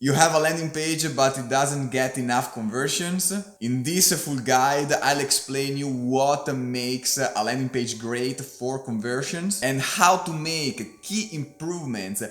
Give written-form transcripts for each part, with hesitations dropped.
You have a landing page but it doesn't get enough conversions? In this full guide, I'll explain you what makes a landing page great for conversions and how to make key improvements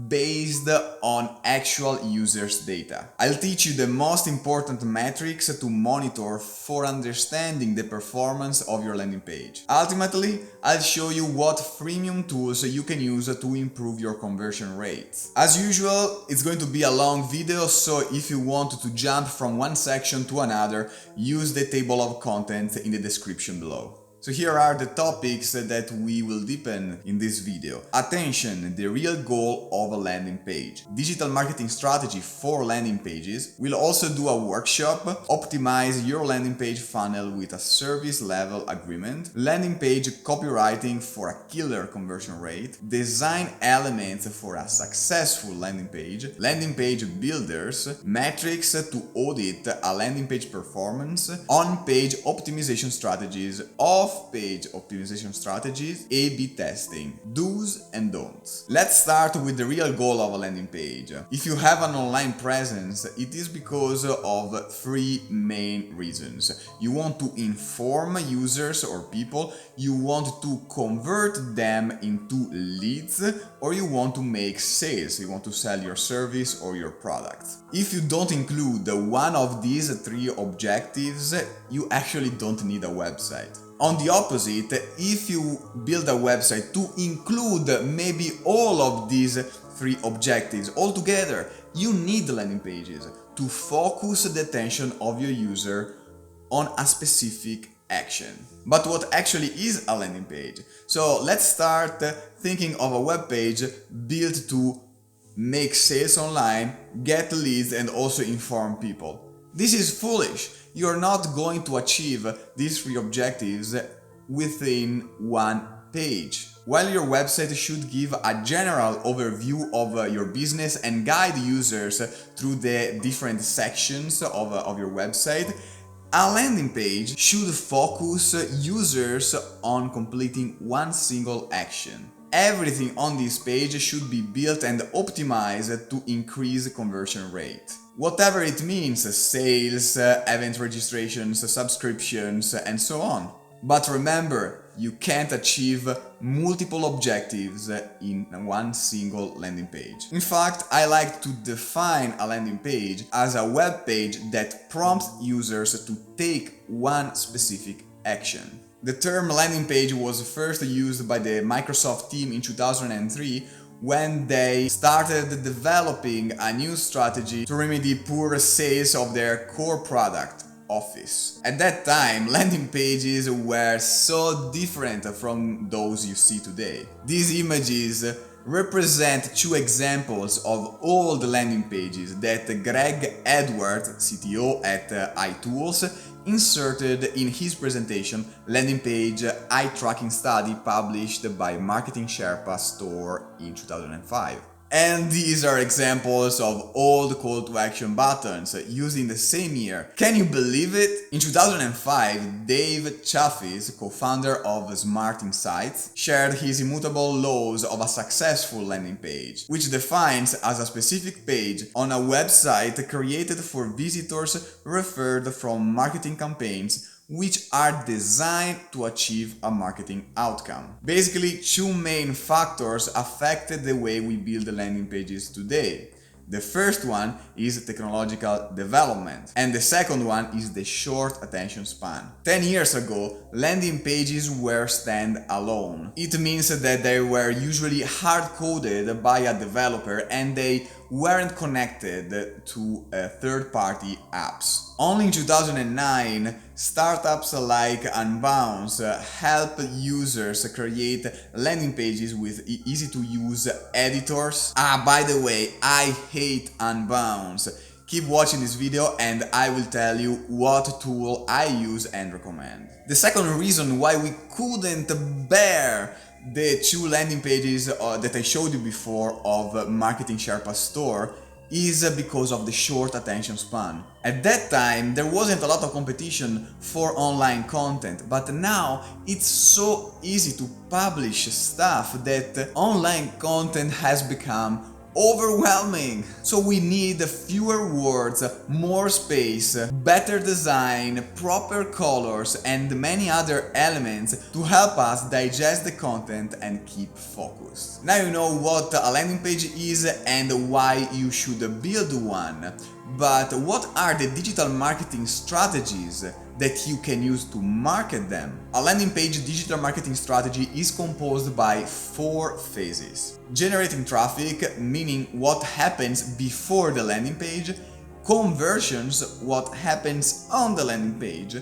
based on actual users' data. I'll teach you the most important metrics to monitor for understanding the performance of your landing page. Ultimately, I'll show you what freemium tools you can use to improve your conversion rates. As usual, it's going to be a long video, so if you want to jump from one section to another, use the table of contents in the description below. So here are the topics that we will deepen in this video. Attention, the real goal of a landing page. Digital marketing strategy for landing pages. We'll also do a workshop. Optimize your landing page funnel with a service level agreement. Landing page copywriting for a killer conversion rate. Design elements for a successful landing page. Landing page builders. Metrics to audit a landing page performance. On-page optimization strategies. Off-page optimization strategies, A/B testing, do's and don'ts. Let's start with the real goal of a landing page. If you have an online presence, it is because of three main reasons. You want to inform users or people, you want to convert them into leads, or you want to make sales, you want to sell your service or your product. If you don't include one of these three objectives, you actually don't need a website. On the opposite, if you build a website to include maybe all of these three objectives all together, you need landing pages to focus the attention of your user on a specific action. But what actually is a landing page? So let's start thinking of a web page built to make sales online, get leads, and also inform people. This is foolish. You're not going to achieve these three objectives within one page. While your website should give a general overview of your business and guide users through the different sections of your website, a landing page should focus users on completing one single action. Everything on this page should be built and optimized to increase conversion rate. Whatever it means, sales, event registrations, subscriptions, and so on. But remember, you can't achieve multiple objectives in one single landing page. In fact, I like to define a landing page as a web page that prompts users to take one specific action. The term landing page was first used by the Microsoft team in 2003 when they started developing a new strategy to remedy poor sales of their core product, Office. At that time, landing pages were so different from those you see today. These images represent two examples of old landing pages that Greg Edwards, CTO at iTools, inserted in his presentation Landing Page Eye Tracking Study published by Marketing Sherpa Store in 2005. And these are examples of old call to action buttons used in the same year. Can you believe it? In 2005, Dave Chaffee's, co-founder of Smart Insights, shared his immutable laws of a successful landing page, which defines as a specific page on a website created for visitors referred from marketing campaigns which are designed to achieve a marketing outcome. Basically, two main factors affected the way we build landing pages today. The first one is technological development, and the second one is the short attention span. 10 years ago, landing pages were stand-alone. It means that they were usually hard-coded by a developer and they weren't connected to third-party apps. Only in 2009, startups like Unbounce help users create landing pages with easy-to-use editors. By the way, I hate Unbounce. Keep watching this video and I will tell you what tool I use and recommend. The second reason why we couldn't bear the two landing pages that I showed you before of Marketing Sherpa Store is because of the short attention span. At that time, there wasn't a lot of competition for online content, but now it's so easy to publish stuff that online content has become overwhelming. So we need fewer words, more space, better design, proper colors, and many other elements to help us digest the content and keep focused. Now you know what a landing page is and why you should build one. But what are the digital marketing strategies that you can use to market them? A landing page digital marketing strategy is composed by 4 phases. Generating traffic, meaning what happens before the landing page. Conversions, what happens on the landing page.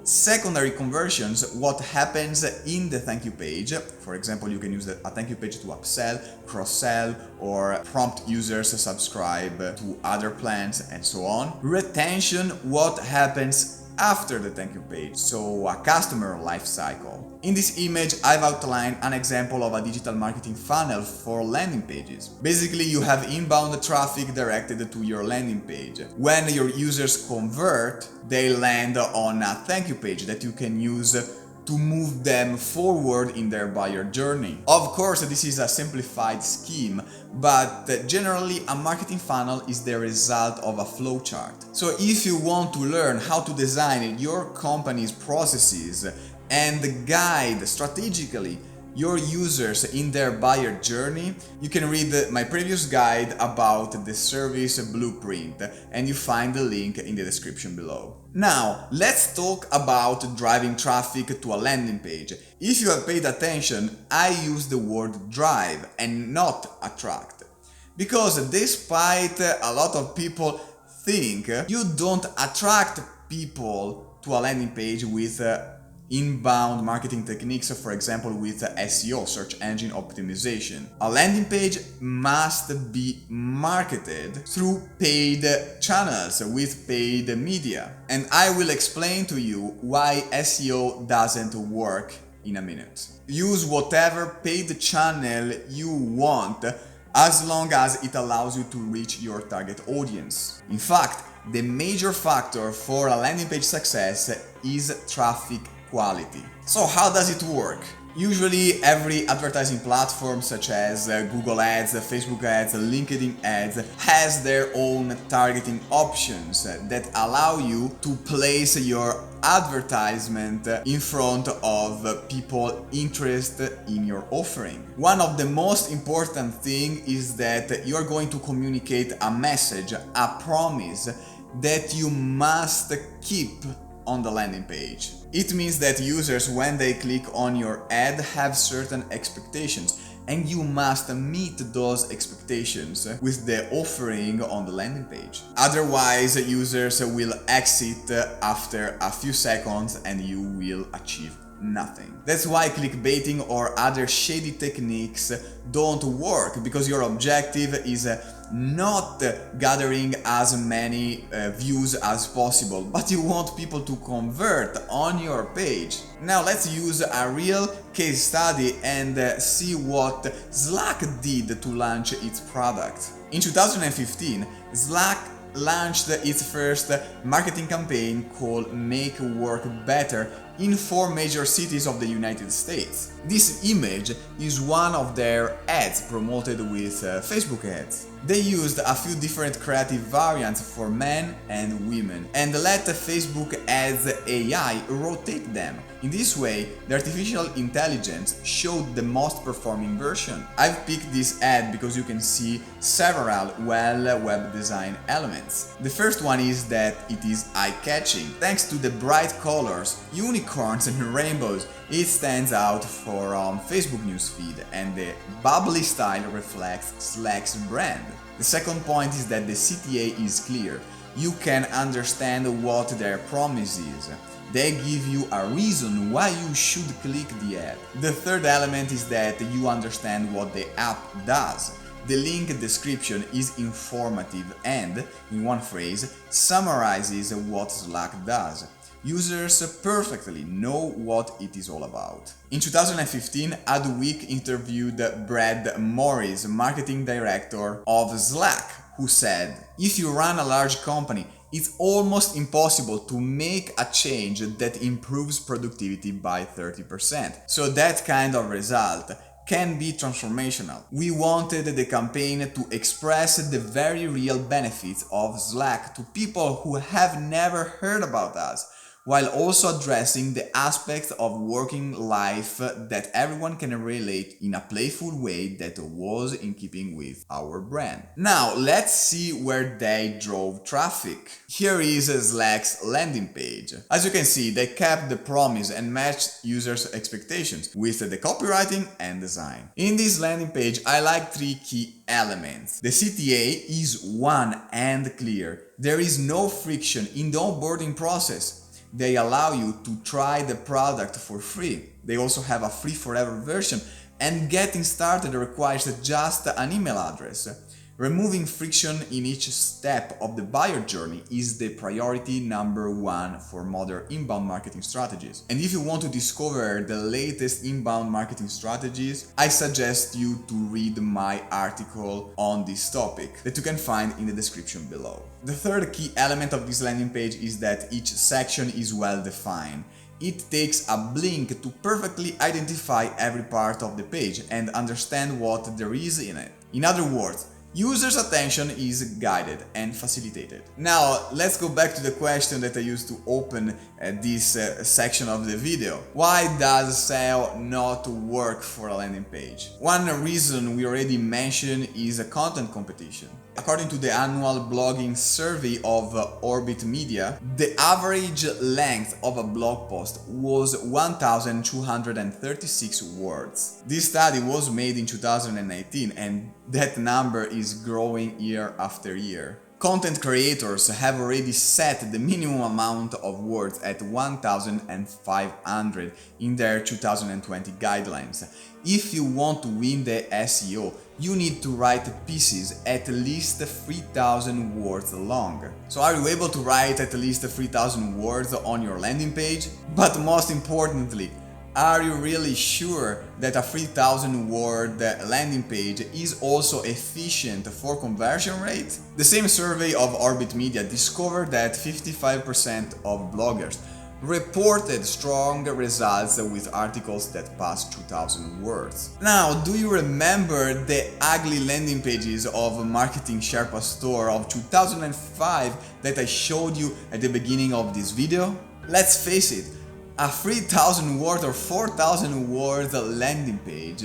Secondary conversions, what happens in the thank you page. For example, you can use a thank you page to upsell, cross-sell, or prompt users to subscribe to other plans and so on. Retention, what happens after the thank you page, so a customer life cycle. In this image, I've outlined an example of a digital marketing funnel for landing pages. Basically, you have inbound traffic directed to your landing page. When your users convert, they land on a thank you page that you can use to move them forward in their buyer journey. Of course, this is a simplified scheme, but generally a marketing funnel is the result of a flowchart. So if you want to learn how to design your company's processes and guide strategically your users in their buyer journey, you can read my previous guide about the service blueprint, and you find the link in the description below. Now, let's talk about driving traffic to a landing page. If you have paid attention, I use the word drive and not attract. Because despite a lot of people think, you don't attract people to a landing page with inbound marketing techniques, for example with SEO, search engine optimization. A landing page must be marketed through paid channels with paid media. And I will explain to you why SEO doesn't work in a minute. Use whatever paid channel you want as long as it allows you to reach your target audience. In fact, the major factor for a landing page success is traffic quality. So how does it work? Usually every advertising platform such as Google Ads, Facebook Ads, LinkedIn Ads has their own targeting options that allow you to place your advertisement in front of people interested in your offering. One of the most important things is that you are going to communicate a message, a promise that you must keep on the landing page. It means that users, when they click on your ad, have certain expectations, and you must meet those expectations with the offering on the landing page. Otherwise, users will exit after a few seconds and you will achieve nothing. That's why clickbaiting or other shady techniques don't work, because your objective is not gathering as many views as possible, but you want people to convert on your page. Now let's use a real case study and see what Slack did to launch its product. In 2015, Slack launched its first marketing campaign called Make Work Better in 4 major cities of the United States. This image is one of their ads promoted with Facebook ads. They used a few different creative variants for men and women and let Facebook Ads AI rotate them. In this way, the artificial intelligence showed the most performing version. I've picked this ad because you can see several web design elements. The first one is that it is eye-catching. Thanks to the bright colors, unicorns and rainbows, it stands out for Facebook newsfeed, and the bubbly style reflects Slack's brand. The second point is that the CTA is clear. You can understand what their promise is. They give you a reason why you should click the ad. The third element is that you understand what the app does. The link description is informative and, in one phrase, summarizes what Slack does. Users perfectly know what it is all about. In 2015, Adweek interviewed Brad Morris, marketing director of Slack, who said, "If you run a large company, it's almost impossible to make a change that improves productivity by 30%. So that kind of result can be transformational. We wanted the campaign to express the very real benefits of Slack to people who have never heard about us, while also addressing the aspects of working life that everyone can relate in a playful way that was in keeping with our brand. Now, let's see where they drove traffic. Here is Slack's landing page. As you can see, they kept the promise and matched users' expectations with the copywriting and design. In this landing page, I like three key elements. The CTA is one and clear. There is no friction in the onboarding process. They allow you to try the product for free. They also have a free forever version, and getting started requires just an email address. Removing friction in each step of the buyer journey is the priority number one for modern inbound marketing strategies. And if you want to discover the latest inbound marketing strategies, I suggest you to read my article on this topic that you can find in the description below. The third key element of this landing page is that each section is well defined. It takes a blink to perfectly identify every part of the page and understand what there is in it. In other words, users' attention is guided and facilitated. Now, let's go back to the question that I used to open this section of the video. Why does SEO not work for a landing page? One reason we already mentioned is a content competition. According to the annual blogging survey of Orbit Media, the average length of a blog post was 1,236 words. This study was made in 2018 and that number is growing year after year. Content creators have already set the minimum amount of words at 1,500 in their 2020 guidelines. If you want to win the SEO, you need to write pieces at least 3,000 words long. So are you able to write at least 3,000 words on your landing page? But most importantly, are you really sure that a 3,000 word landing page is also efficient for conversion rate? The same survey of Orbit Media discovered that 55% of bloggers reported strong results with articles that passed 2,000 words. Now, do you remember the ugly landing pages of Marketing Sherpa Store of 2005 that I showed you at the beginning of this video? Let's face it, a 3,000 word or 4,000 word landing page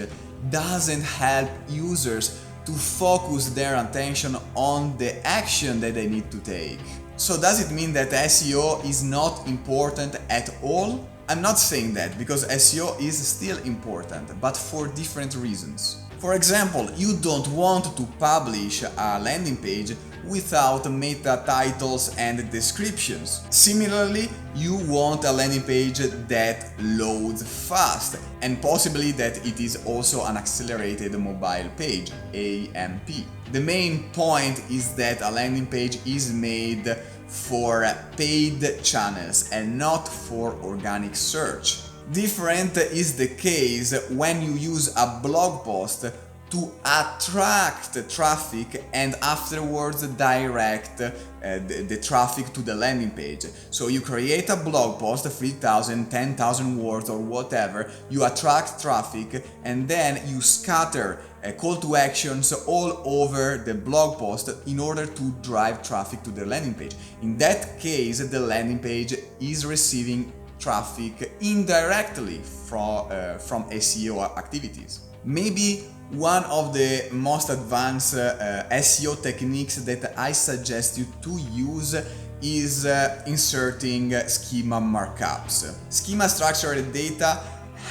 doesn't help users to focus their attention on the action that they need to take. So does it mean that SEO is not important at all? I'm not saying that, because SEO is still important, but for different reasons. For example, you don't want to publish a landing page without meta titles and descriptions. Similarly, you want a landing page that loads fast, and possibly that it is also an accelerated mobile page, AMP. The main point is that a landing page is made for paid channels and not for organic search. Different is the case when you use a blog post to attract traffic and afterwards direct the traffic to the landing page. So you create a blog post, 3,000, 10,000 words or whatever, you attract traffic and then you scatter call to actions all over the blog post in order to drive traffic to the landing page. In that case, the landing page is receiving traffic indirectly from SEO activities. Maybe one of the most advanced SEO techniques that I suggest you to use is inserting schema markups. Schema structured data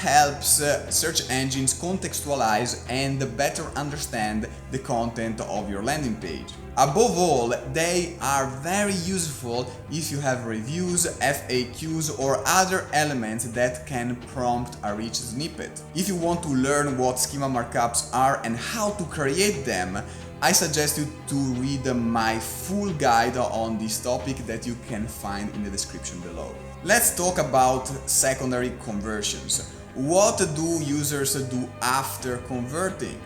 helps search engines contextualize and better understand the content of your landing page. Above all, they are very useful if you have reviews, FAQs or other elements that can prompt a rich snippet. If you want to learn what schema markups are and how to create them, I suggest you to read my full guide on this topic that you can find in the description below. Let's talk about secondary conversions. What do users do after converting?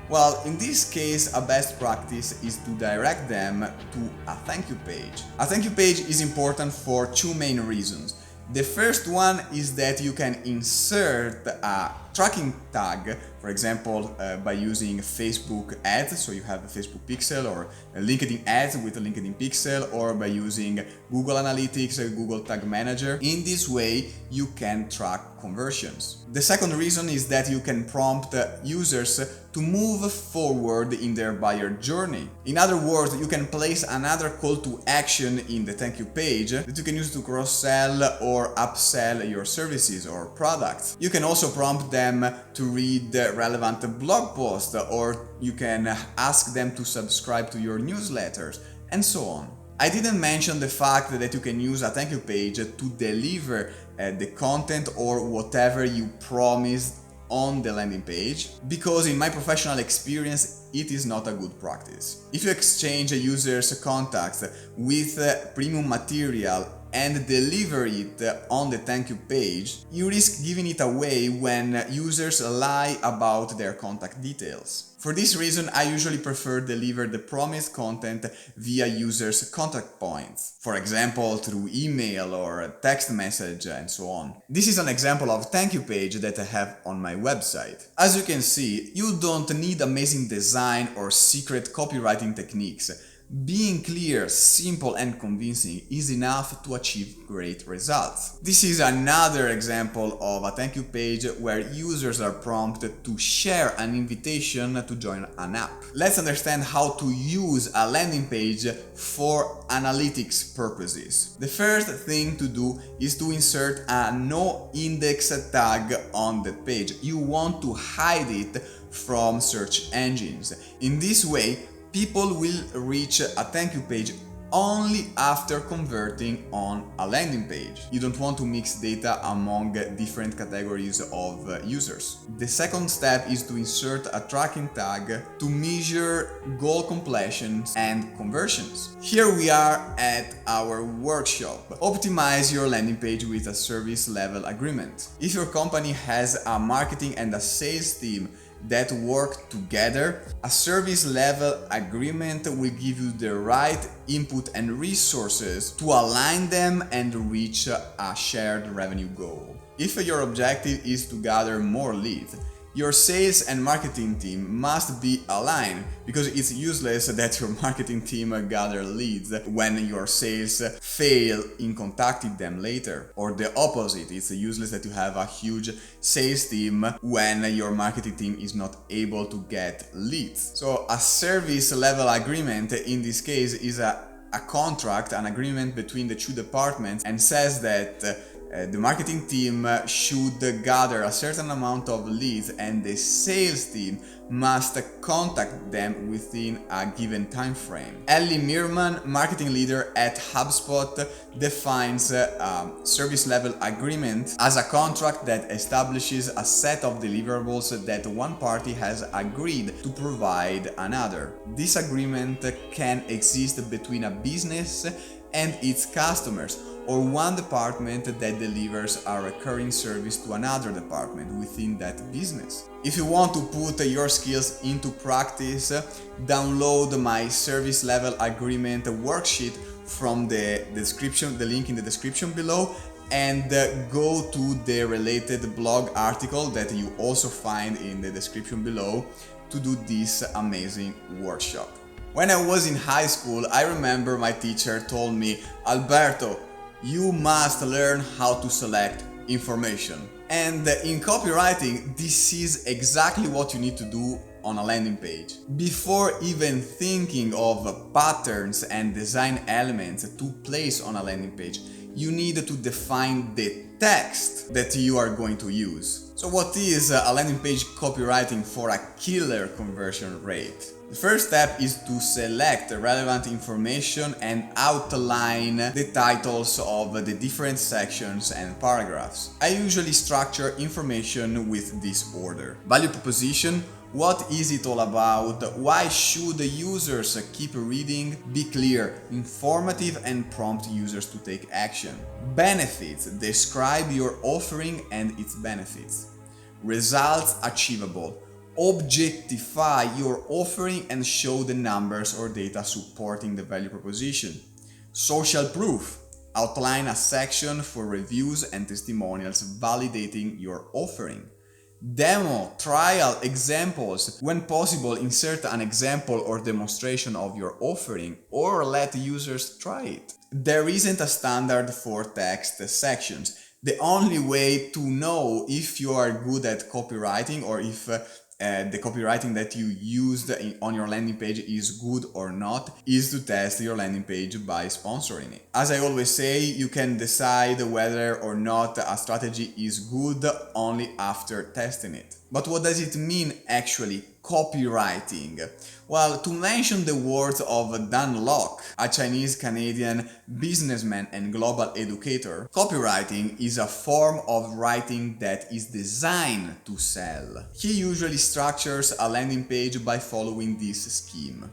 Well, in this case, a best practice is to direct them to a thank you page. A thank you page is important for two main reasons. The first one is that you can insert a tracking tag, for example, by using Facebook ads, so you have a Facebook pixel, or a LinkedIn ads with a LinkedIn pixel, or by using Google Analytics, a Google Tag Manager. In this way, you can track conversions. The second reason is that you can prompt users to move forward in their buyer journey. In other words, you can place another call to action in the thank you page that you can use to cross-sell or upsell your services or products. You can also prompt them to read relevant blog posts, or you can ask them to subscribe to your newsletters, and so on. I didn't mention the fact that you can use a thank you page to deliver the content or whatever you promised on the landing page, because in my professional experience it is not a good practice. If you exchange a user's contacts with premium material and deliver it on the thank you page, you risk giving it away when users lie about their contact details. For this reason, I usually prefer deliver the promised content via users' contact points, for example through email or a text message and so on. This is an example of thank you page that I have on my website. As you can see, you don't need amazing design or secret copywriting techniques. Being clear, simple and convincing is enough to achieve great results. This is another example of a thank you page where users are prompted to share an invitation to join an app. Let's understand how to use a landing page for analytics purposes. The first thing to do is to insert a no index tag on the page. You want to hide it from search engines. In this way, people will reach a thank you page only after converting on a landing page. You don't want to mix data among different categories of users. The second step is to insert a tracking tag to measure goal completions and conversions. Here we are at our workshop. Optimize your landing page with a service level agreement. If your company has a marketing and a sales team that work together, a service level agreement will give you the right input and resources to align them and reach a shared revenue goal. If your objective is to gather more leads, your sales and marketing team must be aligned, because it's useless that your marketing team gather leads when your sales fail in contacting them later. Or the opposite, it's useless that you have a huge sales team when your marketing team is not able to get leads. So a service level agreement in this case is a contract, an agreement between the two departments, and says that the marketing team should gather a certain amount of leads and the sales team must contact them within a given time frame. Ellie Meerman, marketing leader at HubSpot, defines service level agreement as a contract that establishes a set of deliverables that one party has agreed to provide another. This agreement can exist between a business and its customers, or one department that delivers a recurring service to another department within that business. If you want to put your skills into practice, download my service level agreement worksheet from the link in the description below, and go to the related blog article that you also find in the description below to do this amazing workshop. When I was in high school, I remember my teacher told me, "Alberto, you must learn how to select information." And in copywriting, this is exactly what you need to do on a landing page. Before even thinking of patterns and design elements to place on a landing page, you need to define the text that you are going to use. So what is a landing page copywriting for a killer conversion rate? The first step is to select relevant information and outline the titles of the different sections and paragraphs. I usually structure information with this order: value proposition, what is it all about, why should the users keep reading, be clear, informative and prompt users to take action. Benefits, describe your offering and its benefits. Results, achievable, objectify your offering and show the numbers or data supporting the value proposition. Social proof, outline a section for reviews and testimonials validating your offering. Demo, trial, examples. When possible, insert an example or demonstration of your offering or let users try it. There isn't a standard for text sections. The only way to know if you are good at copywriting or if the copywriting that you used on your landing page is good or not is to test your landing page by sponsoring it. As I always say, you can decide whether or not a strategy is good only after testing it. But what does it mean actually, copywriting? Well, to mention the words of Dan Lok, a Chinese-Canadian businessman and global educator, copywriting is a form of writing that is designed to sell. He usually structures a landing page by following this scheme.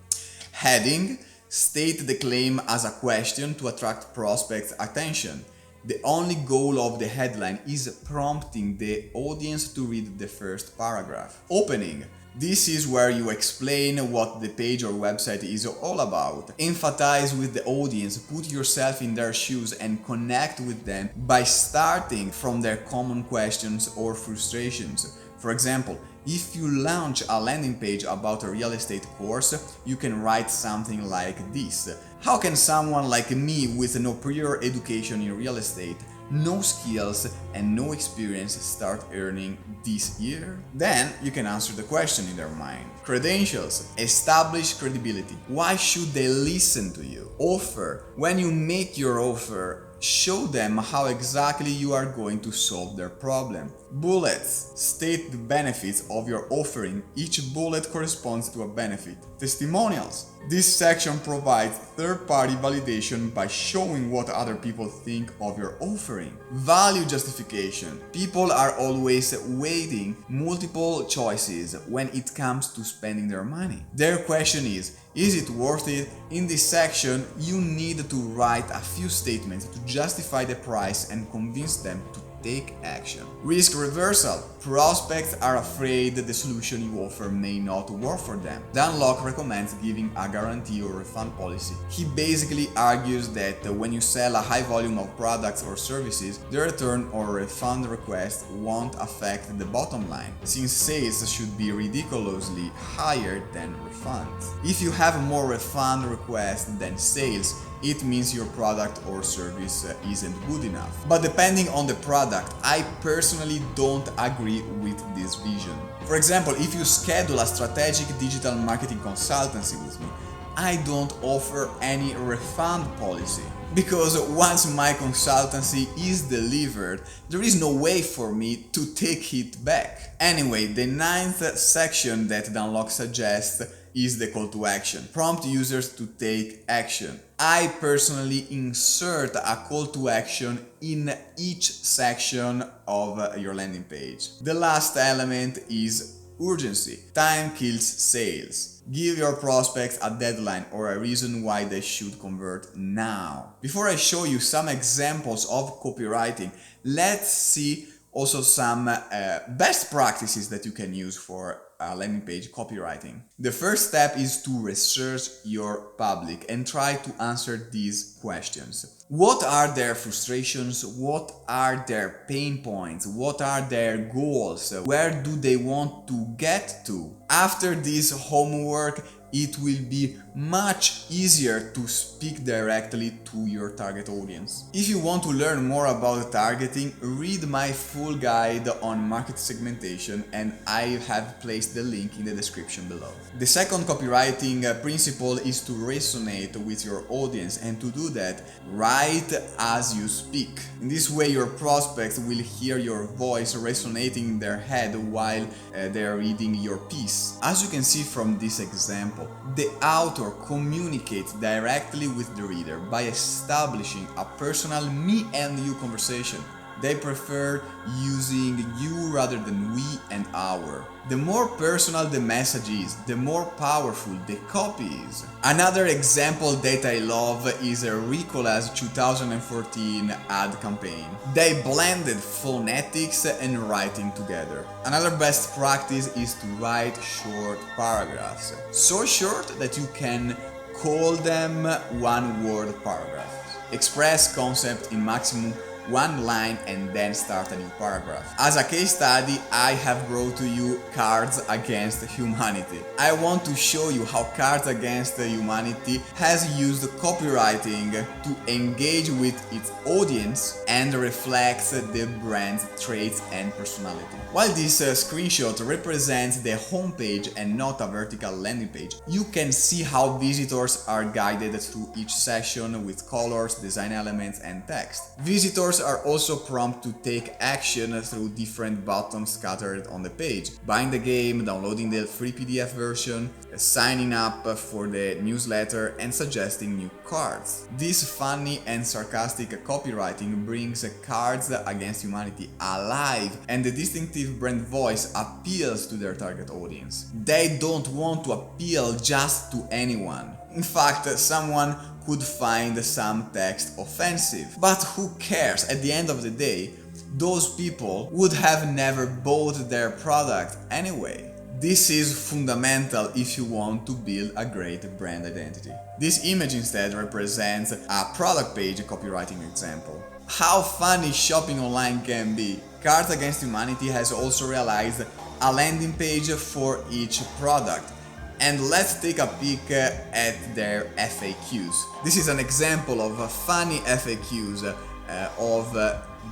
Heading: state the claim as a question to attract prospects' attention. The only goal of the headline is prompting the audience to read the first paragraph. Opening: this is where you explain what the page or website is all about. Empathize with the audience, put yourself in their shoes and connect with them by starting from their common questions or frustrations. For example, if you launch a landing page about a real estate course, you can write something like this. How can someone like me with no prior education in real estate, no skills and no experience start earning this year? Then you can answer the question in their mind. Credentials: establish credibility. Why should they listen to you? Offer: when you make your offer, show them how exactly you are going to solve their problem. Bullets: state the benefits of your offering. Each bullet corresponds to a benefit. Testimonials: this section provides third-party validation by showing what other people think of your offering. Value justification: people are always weighing multiple choices when it comes to spending their money. Their question is it worth it? In this section, you need to write a few statements to justify the price and convince them to take action. Risk reversal: prospects are afraid that the solution you offer may not work for them. Dan Lok recommends giving a guarantee or refund policy. He basically argues that when you sell a high volume of products or services, the return or refund request won't affect the bottom line, since sales should be ridiculously higher than refunds. If you have more refund requests than sales, it means your product or service isn't good enough. But depending on the product, I personally don't agree with this vision. For example, if you schedule a strategic digital marketing consultancy with me, I don't offer any refund policy. Because once my consultancy is delivered, there is no way for me to take it back. Anyway, the ninth section that Dan Lok suggests is the call to action. Prompt users to take action. I personally insert a call to action in each section of your landing page. The last element is urgency. Time kills sales. Give your prospects a deadline or a reason why they should convert now. Before I show you some examples of copywriting, let's see also some best practices that you can use for landing page copywriting. The first step is to research your public and try to answer these questions. What are their frustrations? What are their pain points? What are their goals? Where do they want to get to? After this homework, it will be much easier to speak directly to your target audience. If you want to learn more about targeting, read my full guide on market segmentation, and I have placed the link in the description below. The second copywriting principle is to resonate with your audience, and to do that, write as you speak. In this way, your prospects will hear your voice resonating in their head while they are reading your piece. As you can see from this example, the author communicates directly with the reader by establishing a personal me and you conversation. They prefer using you rather than we and our. The more personal the message is, the more powerful the copy is. Another example that I love is Ricola's 2014 ad campaign. They blended phonetics and writing together. Another best practice is to write short paragraphs. So short that you can call them one-word paragraphs. Express concept in maximum one line and then start a new paragraph. As a case study, I have brought to you Cards Against Humanity. I want to show you how Cards Against Humanity has used copywriting to engage with its audience and reflects the brand's traits and personality. While this screenshot represents the homepage and not a vertical landing page, you can see how visitors are guided through each session with colors, design elements, and text. Visitors are also prompted to take action through different buttons scattered on the page: buying the game, downloading the free PDF version, signing up for the newsletter, and suggesting new cards. This funny and sarcastic copywriting brings Cards Against Humanity alive, and the distinctive brand voice appeals to their target audience. They don't want to appeal just to anyone. In fact, someone could find some text offensive. But who cares? At the end of the day, those people would have never bought their product anyway. This is fundamental if you want to build a great brand identity. This image instead represents a product page copywriting example. How funny shopping online can be! Cards Against Humanity has also realized a landing page for each product. And let's take a peek at their FAQs. This is an example of funny FAQs of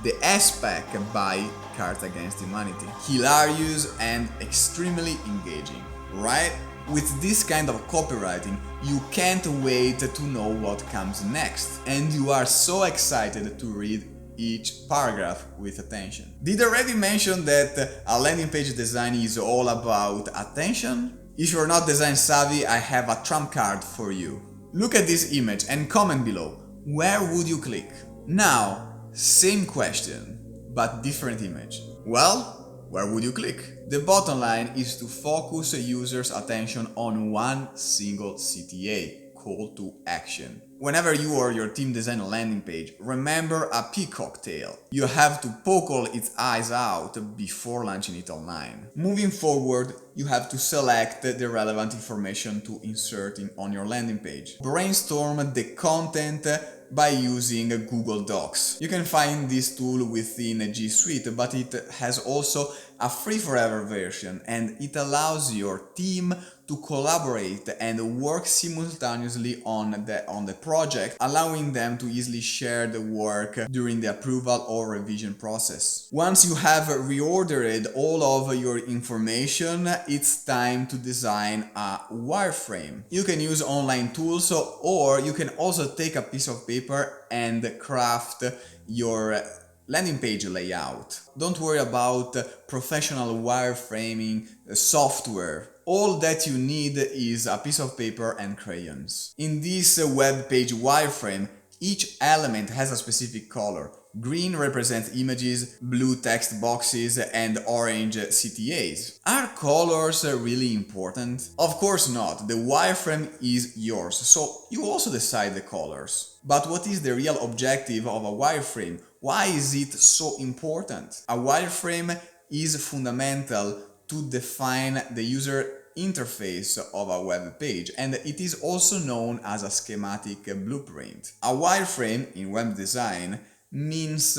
the S-Pack by Cards Against Humanity. Hilarious and extremely engaging, right? With this kind of copywriting, you can't wait to know what comes next, and you are so excited to read each paragraph with attention. Did I already mention that a landing page design is all about attention? If you're not design savvy, I have a trump card for you. Look at this image and comment below. Where would you click? Now, same question, but different image. Well, where would you click? The bottom line is to focus users' attention on one single CTA, call to action. Whenever you or your team design a landing page, remember a peacock tail. You have to poke its eyes out before launching it online. Moving forward, you have to select the relevant information to insert on your landing page. Brainstorm the content by using Google Docs. You can find this tool within G Suite, but it has also a free forever version, and it allows your team to collaborate and work simultaneously on the project, allowing them to easily share the work during the approval or revision process. Once you have reordered all of your information, it's time to design a wireframe. You can use online tools, or you can also take a piece of paper and craft your landing page layout. Don't worry about professional wireframing software. All that you need is a piece of paper and crayons. In this web page wireframe, each element has a specific color. Green represents images, blue text boxes, and orange CTAs. Are colors really important? Of course not. The wireframe is yours, so you also decide the colors. But what is the real objective of a wireframe? Why is it so important? A wireframe is fundamental to define the user interface of a web page, and it is also known as a schematic blueprint. A wireframe in web design means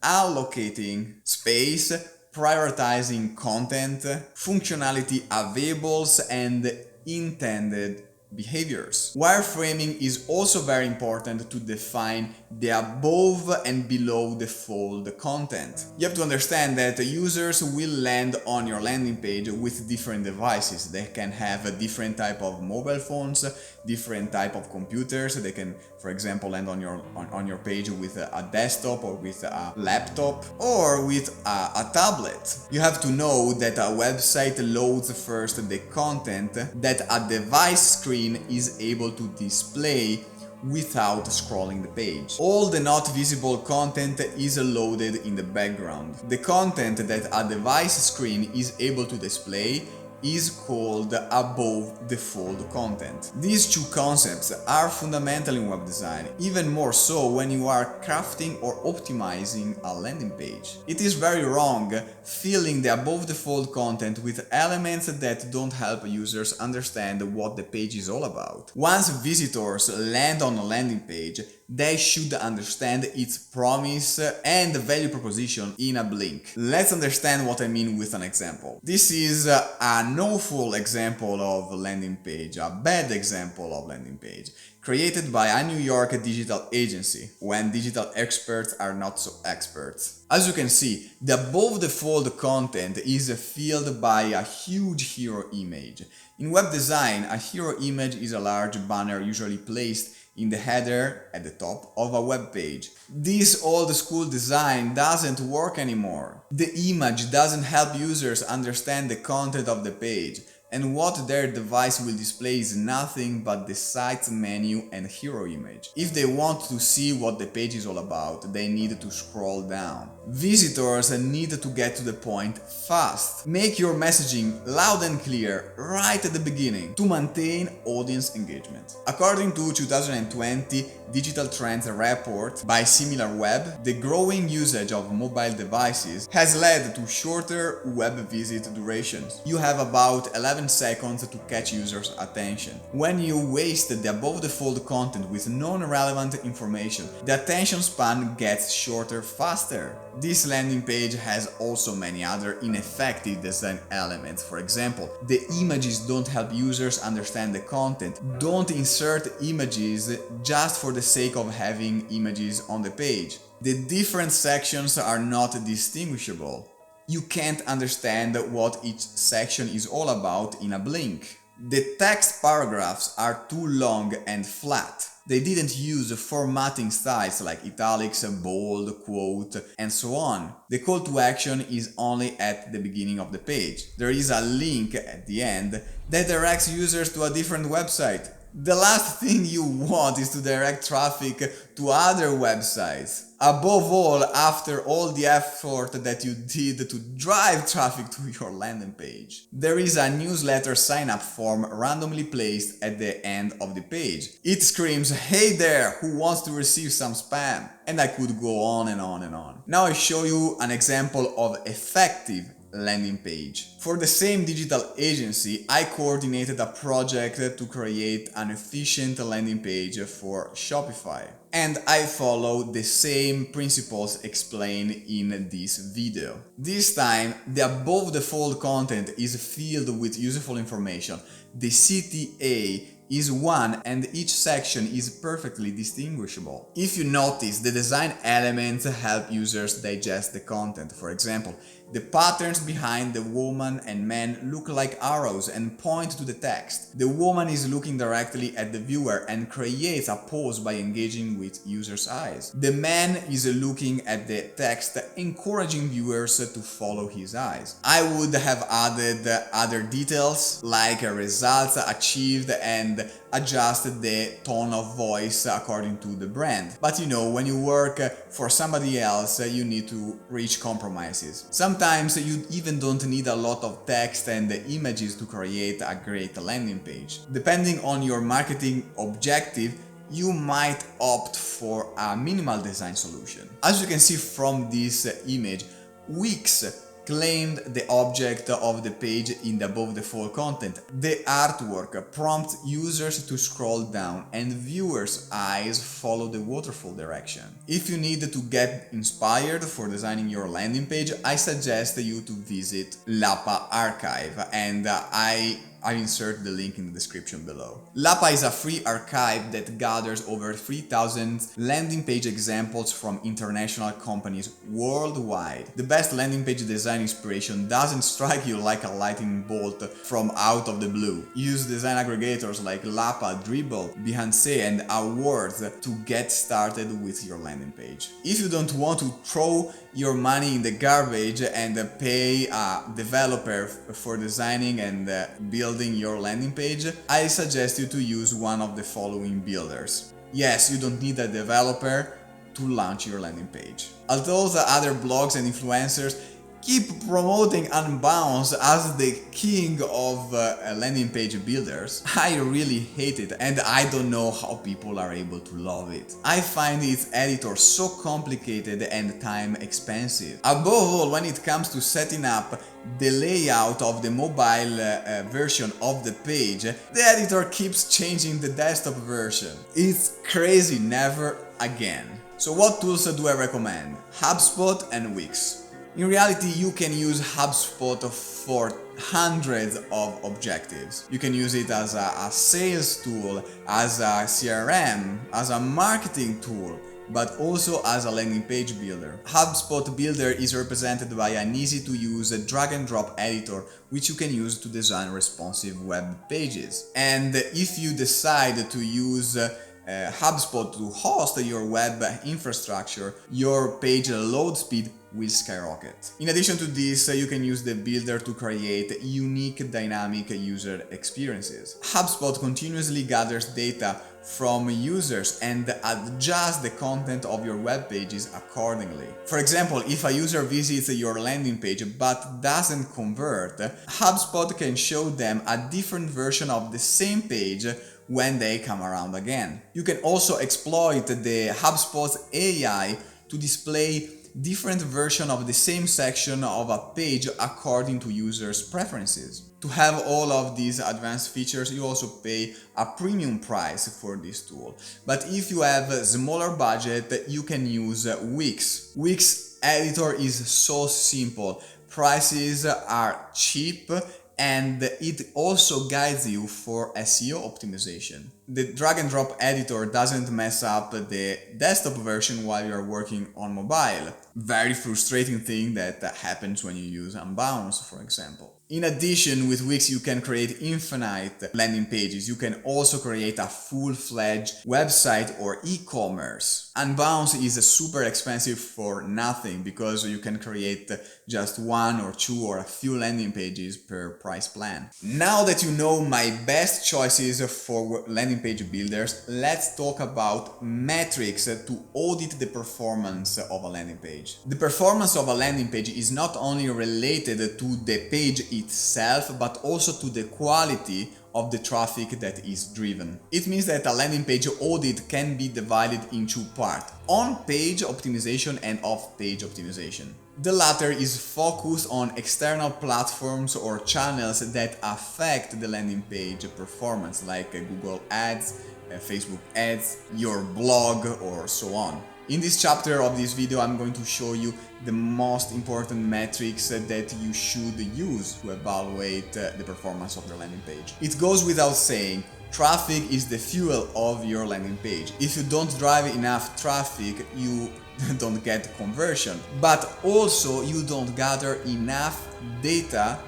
allocating space, prioritizing content, functionality variables, and intended behaviors. Wireframing is also very important to define the above and below the fold content. You have to understand that users will land on your landing page with different devices. They can have a different type of mobile phones, different type of computers. They can, for example, land on your page with a desktop or with a laptop or with a tablet. You have to know that a website loads first the content that a device screen is able to display without scrolling the page. All the not visible content is loaded in the background. The content that a device screen is able to display is called above the fold content. These two concepts are fundamental in web design, even more so when you are crafting or optimizing a landing page. It is very wrong filling the above the fold content with elements that don't help users understand what the page is all about. Once visitors land on a landing page, They should understand its promise and value proposition in a blink. Let's understand what I mean with an example. This is an awful example of landing page, a bad example of landing page, created by a New York digital agency, when digital experts are not so experts. As you can see, the above the fold content is filled by a huge hero image. In web design, a hero image is a large banner usually placed in the header at the top of a web page. This old school design doesn't work anymore. The image doesn't help users understand the content of the page, and what their device will display is nothing but the site's menu and hero image. If they want to see what the page is all about, they need to scroll down. Visitors need to get to the point fast. Make your messaging loud and clear right at the beginning to maintain audience engagement. According to 2020 Digital Trends Report by SimilarWeb, the growing usage of mobile devices has led to shorter web visit durations. You have about 11 seconds to catch users' attention. When you waste the above-the-fold content with non-relevant information, the attention span gets shorter faster. This landing page has also many other ineffective design elements. For example, the images don't help users understand the content. Don't insert images just for the sake of having images on the page. The different sections are not distinguishable. You can't understand what each section is all about in a blink. The text paragraphs are too long and flat. They didn't use formatting styles like italics, bold, quote, and so on. The call to action is only at the beginning of the page. There is a link at the end that directs users to a different website. The last thing you want is to direct traffic to other websites. Above all, after all the effort that you did to drive traffic to your landing page. There is a newsletter sign-up form randomly placed at the end of the page. It screams, "Hey there, who wants to receive some spam?" And I could go on and on and on. Now I show you an example of effective landing page. For the same digital agency, I coordinated a project to create an efficient landing page for Shopify. And I followed the same principles explained in this video. This time, the above the fold content is filled with useful information. The CTA is one and each section is perfectly distinguishable. If you notice, the design elements help users digest the content. For example, the patterns behind the woman and man look like arrows and point to the text. The woman is looking directly at the viewer and creates a pose by engaging with users' eyes. The man is looking at the text, encouraging viewers to follow his eyes. I would have added other details like results achieved and adjusted the tone of voice according to the brand. But you know, when you work for somebody else, you need to reach compromises. Sometimes you even don't need a lot of text and images to create a great landing page. Depending on your marketing objective, you might opt for a minimal design solution. As you can see from this image, Wix claimed the object of the page in the above the fold content. The artwork prompts users to scroll down and viewers' eyes follow the waterfall direction. If you need to get inspired for designing your landing page, I suggest you to visit Lapa Archive, and I insert the link in the description below. Lapa is a free archive that gathers over 3,000 landing page examples from international companies worldwide. The best landing page design inspiration doesn't strike you like a lightning bolt from out of the blue. Use design aggregators like Lapa, Dribble, Behance, and Awards to get started with your landing page. If you don't want to throw your money in the garbage and pay a developer for designing and building your landing page, I suggest you to use one of the following builders. Yes, you don't need a developer to launch your landing page. Although the other blogs and influencers keep promoting Unbounce as the king of landing page builders, I really hate it and I don't know how people are able to love it. I find its editor so complicated and time expensive. Above all, when it comes to setting up the layout of the mobile version of the page, the editor keeps changing the desktop version. It's crazy, never again. So what tools do I recommend? HubSpot and Wix. In reality, you can use HubSpot for hundreds of objectives. You can use it as a sales tool, as a CRM, as a marketing tool, but also as a landing page builder. HubSpot Builder is represented by an easy-to-use drag-and-drop editor, which you can use to design responsive web pages. And if you decide to use HubSpot to host your web infrastructure, your page load speed will skyrocket. In addition to this, you can use the builder to create unique dynamic user experiences. HubSpot continuously gathers data from users and adjusts the content of your web pages accordingly. For example, if a user visits your landing page but doesn't convert, HubSpot can show them a different version of the same page when they come around again. You can also exploit the HubSpot's AI to display different version of the same section of a page according to users' preferences. To have all of these advanced features, you also pay a premium price for this tool. But if you have a smaller budget, you can use Wix. Wix editor is so simple, prices are cheap, and it also guides you for SEO optimization. The drag and drop editor doesn't mess up the desktop version while you're working on mobile. Very frustrating thing that happens when you use Unbounce, for example. In addition, with Wix you can create infinite landing pages. You can also create a full-fledged website or e-commerce. Unbounce is super expensive for nothing because you can create just one or two or a few landing pages per price plan. Now that you know my best choices for landing page builders, let's talk about metrics to audit the performance of a landing page. The performance of a landing page is not only related to the page itself, but also to the quality of the traffic that is driven. It means that a landing page audit can be divided in two parts: on-page optimization and off-page optimization. The latter is focused on external platforms or channels that affect the landing page performance, like Google Ads, Facebook Ads, your blog, or so on. In this chapter of this video, I'm going to show you the most important metrics that you should use to evaluate the performance of your landing page. It goes without saying, traffic is the fuel of your landing page. If you don't drive enough traffic, you don't get conversion, but also you don't gather enough data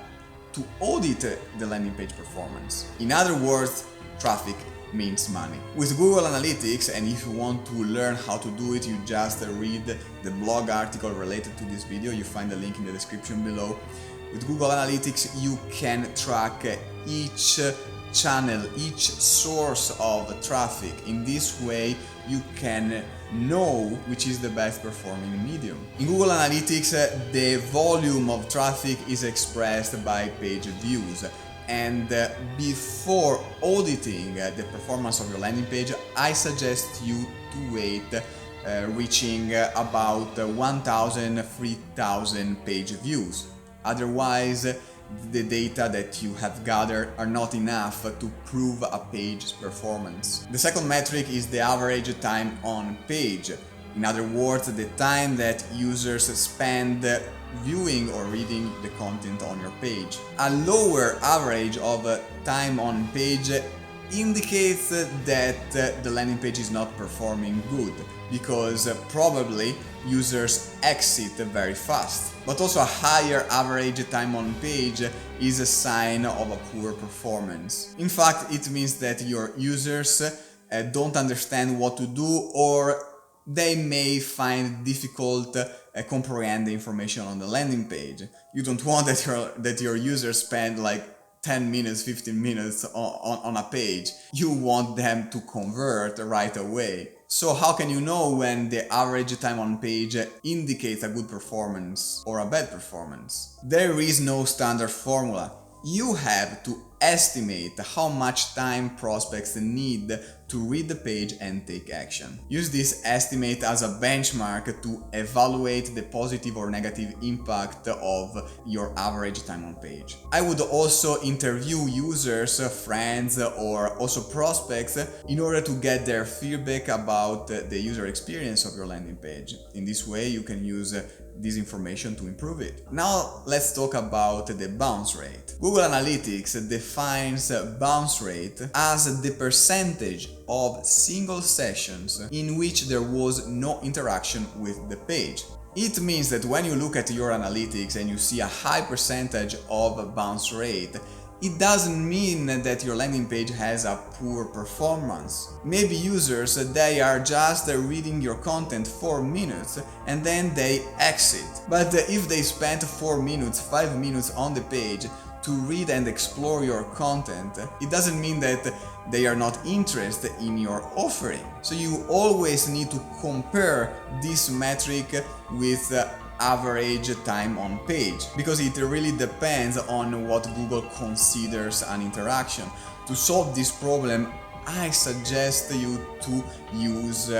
to audit the landing page performance. In other words, traffic means money. With Google Analytics, and if you want to learn how to do it, you just read the blog article related to this video. You find the link in the description below. With Google Analytics, you can track each channel, each source of traffic. In this way, you can know which is the best performing medium. In Google Analytics, the volume of traffic is expressed by page views. And before auditing the performance of your landing page, I suggest you to wait reaching about 1,000, 3,000 page views. Otherwise, the data that you have gathered are not enough to prove a page's performance. The second metric is the average time on page. In other words, the time that users spend viewing or reading the content on your page. A lower average of time on page indicates that the landing page is not performing good, because probably users exit very fast. But also a higher average time on page is a sign of a poor performance. In fact, it means that your users don't understand what to do, or they may find difficult comprehend the information on the landing page. You don't want that your users spend like 10 minutes, 15 minutes on a page. You want them to convert right away. So how can you know when the average time on page indicates a good performance or a bad performance? There is no standard formula. You have to estimate how much time prospects need to read the page and take action. Use this estimate as a benchmark to evaluate the positive or negative impact of your average time on page. I would also interview users, friends, or also prospects in order to get their feedback about the user experience of your landing page. In this way, you can use this information to improve it. Now let's talk about the bounce rate. Google Analytics defines bounce rate as the percentage of single sessions in which there was no interaction with the page. It means that when you look at your analytics and you see a high percentage of bounce rate, it doesn't mean that your landing page has a poor performance. Maybe users, they are just reading your content 4 minutes and then they exit. But if they spent 4 minutes, 5 minutes on the page to read and explore your content, it doesn't mean that they are not interested in your offering. So you always need to compare this metric with average time on page, because it really depends on what Google considers an interaction. To solve this problem, I suggest you to use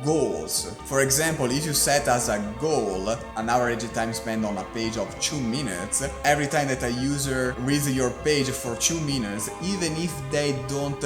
goals. For example, if you set as a goal an average time spent on a page of 2 minutes, every time that a user reads your page for 2 minutes, even if they don't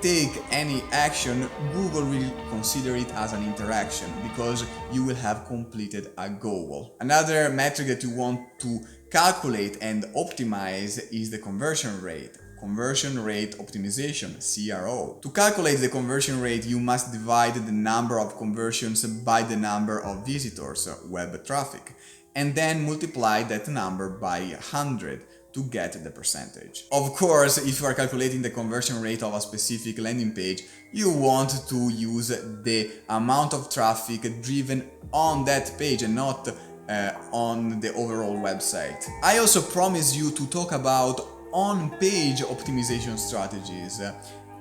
take any action, Google will consider it as an interaction because you will have completed a goal. Another metric that you want to calculate and optimize is the conversion rate. Conversion rate optimization, CRO. To calculate the conversion rate, you must divide the number of conversions by the number of visitors, web traffic, and then multiply that number by 100 to get the percentage. Of course, if you are calculating the conversion rate of a specific landing page, you want to use the amount of traffic driven on that page and not on the overall website. I also promise you to talk about on-page optimization strategies.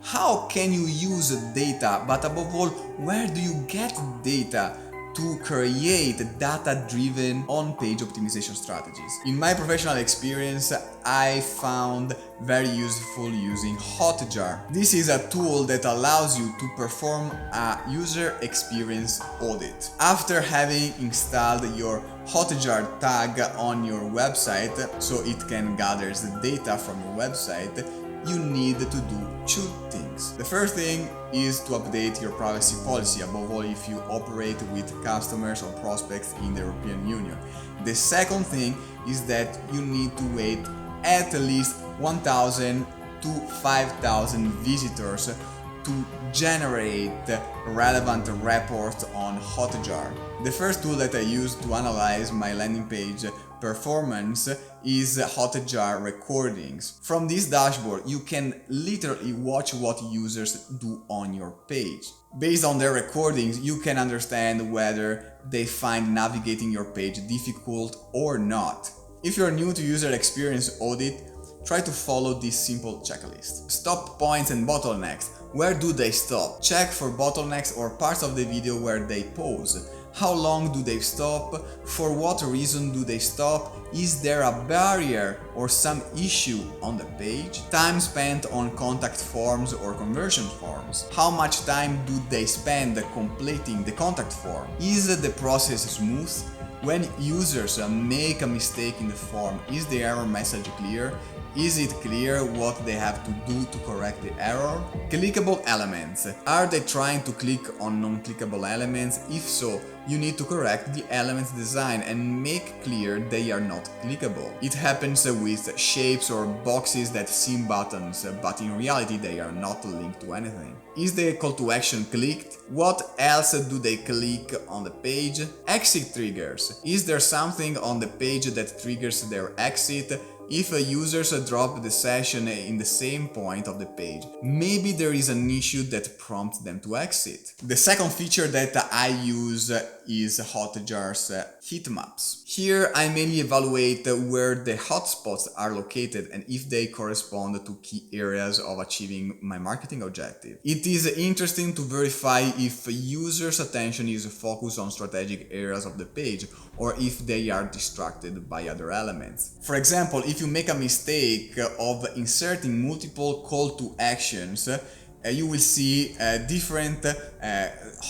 How can you use data, but above all, where do you get data to create data-driven on-page optimization strategies? In my professional experience, I found very useful using Hotjar. This is a tool that allows you to perform a user experience audit. After having installed your Hotjar tag on your website, so it can gather the data from your website, you need to do 2 things. The first thing is to update your privacy policy, above all if you operate with customers or prospects in the European Union. The second thing is that you need to wait at least 1,000 to 5,000 visitors to generate relevant reports on Hotjar. The first tool that I use to analyze my landing page performance is Hotjar recordings. From this dashboard, you can literally watch what users do on your page. Based on their recordings, you can understand whether they find navigating your page difficult or not. If you're new to user experience audit, try to follow this simple checklist. Stop points and bottlenecks. Where do they stop? Check for bottlenecks or parts of the video where they pause. How long do they stop? For what reason do they stop? Is there a barrier or some issue on the page? Time spent on contact forms or conversion forms. How much time do they spend completing the contact form? Is the process smooth? When users make a mistake in the form, is the error message clear? Is it clear what they have to do to correct the error? Clickable elements. Are they trying to click on non-clickable elements? If so, you need to correct the element's design and make clear they are not clickable. It happens with shapes or boxes that seem buttons, but in reality they are not linked to anything. Is the call to action clicked? What else do they click on the page? Exit triggers. Is there something on the page that triggers their exit? If users drop the session in the same point of the page, maybe there is an issue that prompts them to exit. The second feature that I use is Hotjar's heat maps. Here I mainly evaluate where the hotspots are located and if they correspond to key areas of achieving my marketing objective. It is interesting to verify if users' attention is focused on strategic areas of the page or if they are distracted by other elements. For example, if you make a mistake of inserting multiple call to actions, you will see different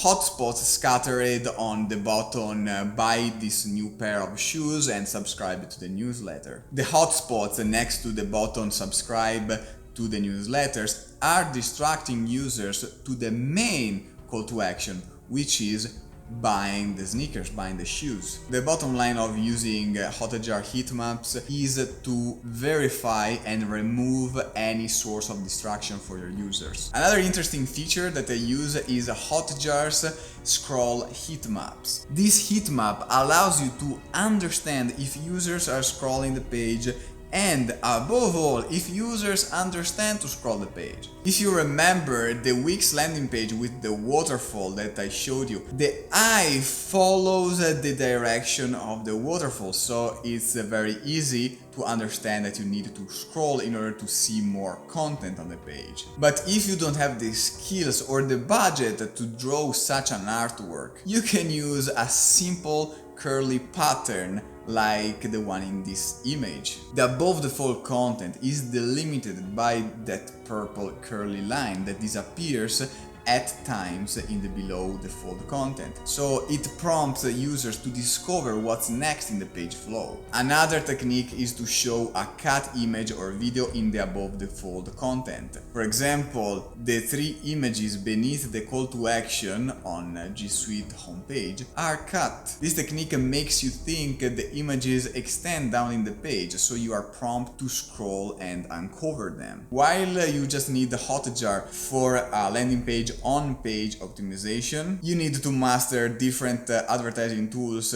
hotspots scattered on the button buy this new pair of shoes and subscribe to the newsletter. The hotspots next to the button subscribe to the newsletters are distracting users to the main call to action, which is buying the sneakers, buying the shoes. The bottom line of using Hotjar heatmaps is to verify and remove any source of distraction for your users. Another interesting feature that I use is Hotjar's scroll heatmaps. This heatmap allows you to understand if users are scrolling the page and above all, if users understand to scroll the page. If you remember the Wix landing page with the waterfall that I showed you, the eye follows the direction of the waterfall, so it's very easy to understand that you need to scroll in order to see more content on the page. But if you don't have the skills or the budget to draw such an artwork, you can use a simple curly pattern like the one in this image. The above the fold content is delimited by that purple curly line that disappears at times in the below the fold content. So it prompts users to discover what's next in the page flow. Another technique is to show a cut image or video in the above the fold content. For example, the 3 images beneath the call to action on G Suite homepage are cut. This technique makes you think the images extend down in the page, so you are prompted to scroll and uncover them. While you just need the Hotjar for a landing page on-page optimization, you need to master different advertising tools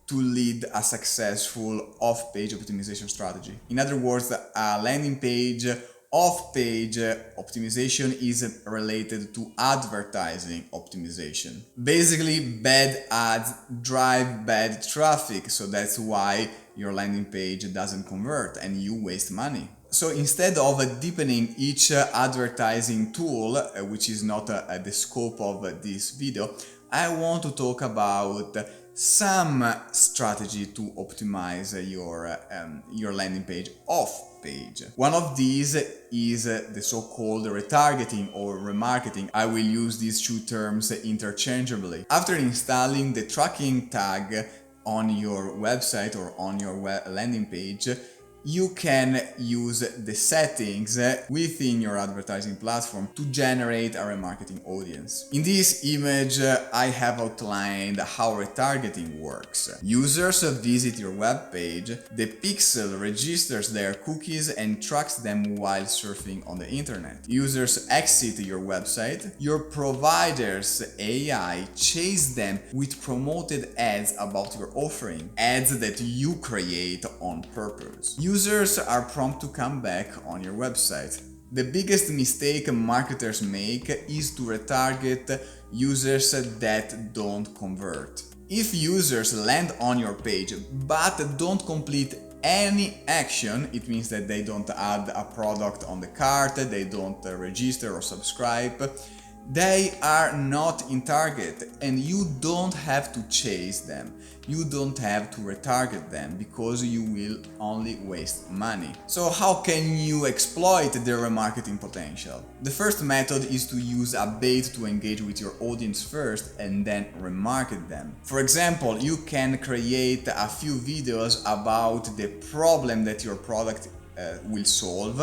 to lead a successful off-page optimization strategy. In other words, a landing page off-page optimization is related to advertising optimization. Basically, bad ads drive bad traffic, so that's why your landing page doesn't convert and you waste money. So instead of deepening each advertising tool, which is not the scope of this video, I want to talk about some strategy to optimize your landing page off page. One of these is the so-called retargeting or remarketing. I will use these two terms interchangeably. After installing the tracking tag on your website or on your landing page, you can use the settings within your advertising platform to generate a remarketing audience. In this image, I have outlined how retargeting works. Users visit your web page, the pixel registers their cookies and tracks them while surfing on the internet. Users exit your website, your provider's AI chase them with promoted ads about your offering, ads that you create on purpose. Users are prompted to come back on your website. The biggest mistake marketers make is to retarget users that don't convert. If users land on your page but don't complete any action, it means that they don't add a product on the cart, they don't register or subscribe, they are not in target and you don't have to chase them. You don't have to retarget them because you will only waste money. So how can you exploit their remarketing potential? The first method is to use a bait to engage with your audience first and then remarket them. For example, you can create a few videos about the problem that your product will solve.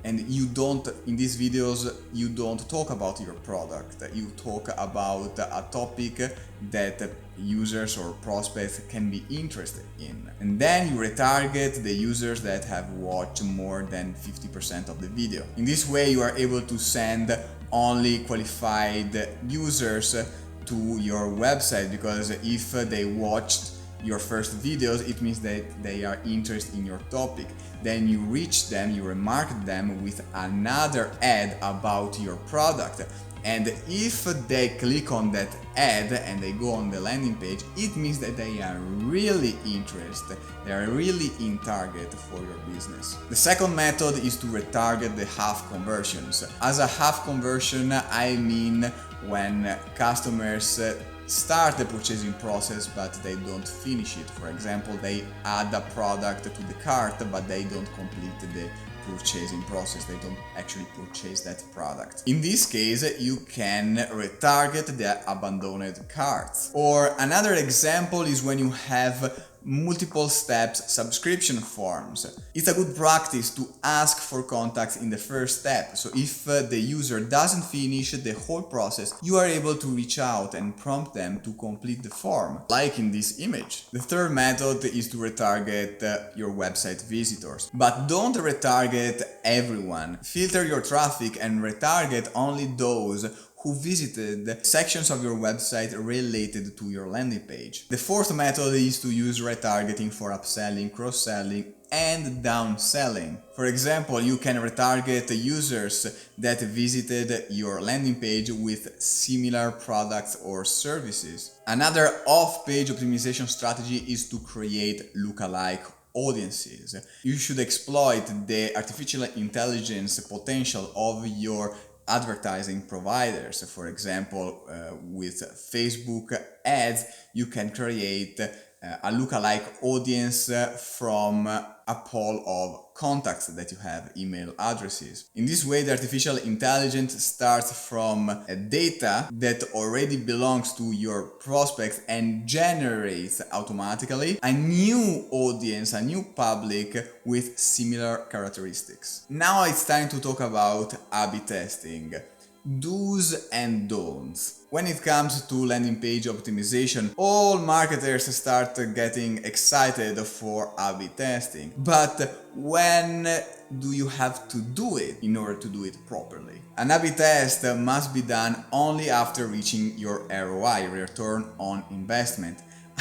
And in these videos, you don't talk about your product, you talk about a topic that users or prospects can be interested in. And then you retarget the users that have watched more than 50% of the video. In this way, you are able to send only qualified users to your website, because if they watched your first videos, it means that they are interested in your topic. Then you reach them, you remarket them with another ad about your product. And if they click on that ad and they go on the landing page, it means that they are really interested, they are really in target for your business. The second method is to retarget the half conversions. As a half conversion, I mean when customers start the purchasing process but they don't finish it. For example, they add a product to the cart but they don't complete the purchasing process, they don't actually purchase that product. In this case, you can retarget the abandoned carts. Or another example is when you have multiple steps subscription forms. It's a good practice to ask for contacts in the first step, so if the user doesn't finish the whole process, you are able to reach out and prompt them to complete the form, like in this image. The third method is to retarget your website visitors, but don't retarget everyone. Filter your traffic and retarget only those who visited sections of your website related to your landing page. The fourth method is to use retargeting for upselling, cross-selling, and downselling. For example, you can retarget users that visited your landing page with similar products or services. Another off-page optimization strategy is to create lookalike audiences. You should exploit the artificial intelligence potential of your advertising providers. For example, with Facebook ads, you can create a lookalike audience from a pool of contacts that you have, email addresses. In this way, the artificial intelligence starts from data that already belongs to your prospects and generates automatically a new audience, a new public with similar characteristics. Now it's time to talk about A/B testing. Do's and don'ts. When it comes to landing page optimization, all marketers start getting excited for A/B testing. But when do you have to do it in order to do it properly? An A/B test must be done only after reaching your ROI, return on investment.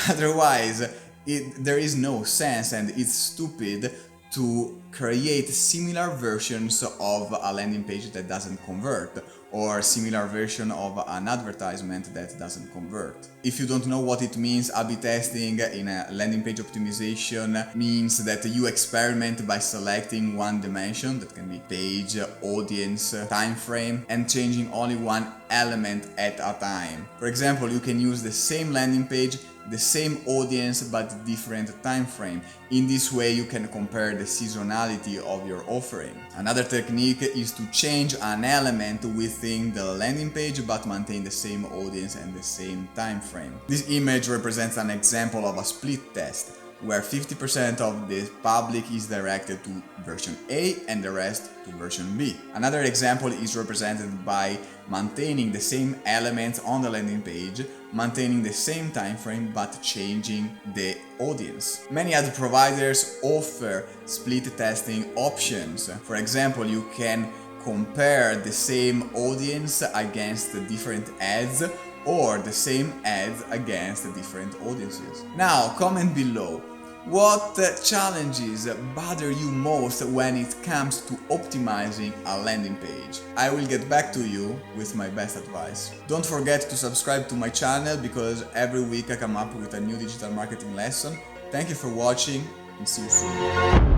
Otherwise, there is no sense and it's stupid to create similar versions of a landing page that doesn't convert, or similar version of an advertisement that doesn't convert. If you don't know what it means, A/B testing in a landing page optimization means that you experiment by selecting one dimension, that can be page, audience, time frame, and changing only one element at a time. For example, you can use the same landing page, the same audience but different time frame. In this way you can compare the seasonality of your offering. Another technique is to change an element within the landing page but maintain the same audience and the same time frame. This image represents an example of a split test, where 50% of the public is directed to version A and the rest to version B. Another example is represented by maintaining the same elements on the landing page, maintaining the same time frame but changing the audience. Many ad providers offer split testing options. For example, you can compare the same audience against different ads or the same ads against different audiences. Now, comment below. What challenges bother you most when it comes to optimizing a landing page? I will get back to you with my best advice. Don't forget to subscribe to my channel because every week I come up with a new digital marketing lesson. Thank you for watching and see you soon.